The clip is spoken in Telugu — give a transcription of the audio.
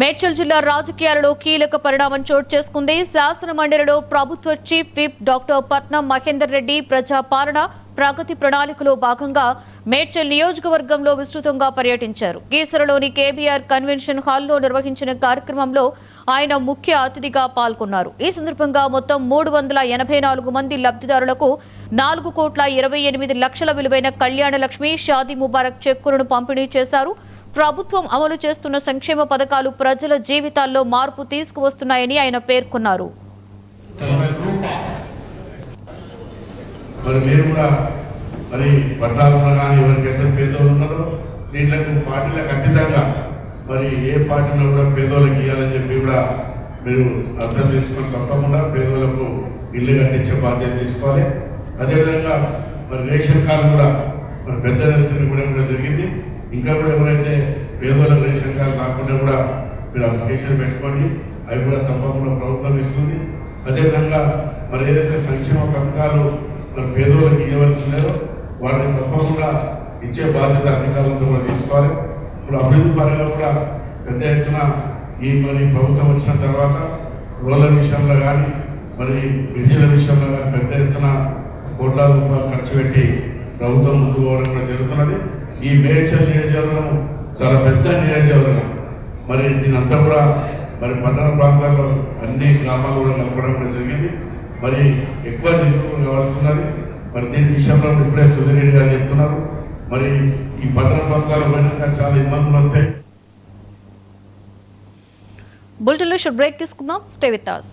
మేడ్చల్ జిల్లా రాజకీయాలలో కీలక పరిణామం చోటు చేసుకుంది. శాసన మండలిలో ప్రభుత్వ చీఫ్ విప్ డాక్టర్ పట్నం మహేందర్ రెడ్డి ప్రజాపాలన ప్రగతి ప్రణాళికలో భాగంగా మేడ్చల్ నియోజకవర్గంలో విస్తృతంగా పర్యటించారు. గీసరలోని కేబీఆర్ కన్వెన్షన్ హాల్లో నిర్వహించిన కార్యక్రమంలో ఆయన ముఖ్య అతిథిగా పాల్గొన్నారు. ఈ సందర్భంగా మొత్తం 384 మంది లబ్ధిదారులకు 4,28,00,000 విలువైన కళ్యాణ లక్ష్మి, షాదీ ముబారక్ చెక్కులను పంపిణీ చేశారు. ప్రభుత్వం అమలు చేస్తున్న సంక్షేమ పథకాలు ప్రజల జీవితాల్లో మార్పు తీసుకువస్తున్నాయని ఆయన పేర్కొన్నారు. మరి పట్టాలున్నా కానీ ఎవరికైతే పేదోళ్ళు ఉన్నారో దీంట్లకు పార్టీలకు అతీతంగా మరి ఏ పార్టీలో కూడా పేదోళ్ళకి ఇవ్వాలని చెప్పి కూడా మీరు అర్థం చేసుకొని తప్పకుండా పేదోళ్ళకు ఇల్లు కట్టించే బాధ్యత తీసుకోవాలి. అదేవిధంగా మరి రేషన్ కార్డు కూడా మరి పెద్ద ఎత్తున కూడా జరిగింది. ఇంకా కూడా ఎవరైతే పేదోళ్ళకు రేషన్ కార్డు రాకుండా కూడా మీరు అప్లికేషన్ పెట్టుకోండి, అవి కూడా తప్పకుండా ప్రభుత్వం ఇస్తుంది. అదేవిధంగా మరి ఏదైతే సంక్షేమ పథకాలు మరి పేదోళ్ళకి ఇవ్వవలసి ఉన్నారో వాటిని తప్పకుండా ఇచ్చే బాధ్యత అధికారులతో కూడా తీసుకోవాలి. ఇప్పుడు అభివృద్ధి పరంగా కూడా పెద్ద ఎత్తున ఈ మరి ప్రభుత్వం వచ్చిన తర్వాత రోడ్ల విషయంలో కానీ మరి బ్రిడ్జిల విషయంలో కానీ పెద్ద ఎత్తున కోట్లాది రూపాయలు ఖర్చు పెట్టి ప్రభుత్వం ముందుకు పోవడం కూడా జరుగుతున్నది. ఈ మేడ్చల్ నియోజకవర్గం చాలా పెద్ద నియోజకవర్గం. మరి దీనంతా కూడా మరి పట్టణ ప్రాంతాల్లో అన్ని గ్రామాలు కూడా కలపడం కూడా జరిగింది. మరి ఎక్కువ నిధులు కావాల్సి ఉన్నది. మరి దీని విషయంలో ఇప్పుడే సుధీర్ రెడ్డి గారు చెప్తున్నారు. మరి ఈ పట్టణ ప్రాంతాలు పోయినాక చాలా ఇబ్బందులు వస్తాయి. బులెటిన్లో షార్ట్ బ్రేక్ తీసుకుందాం. Stay with us.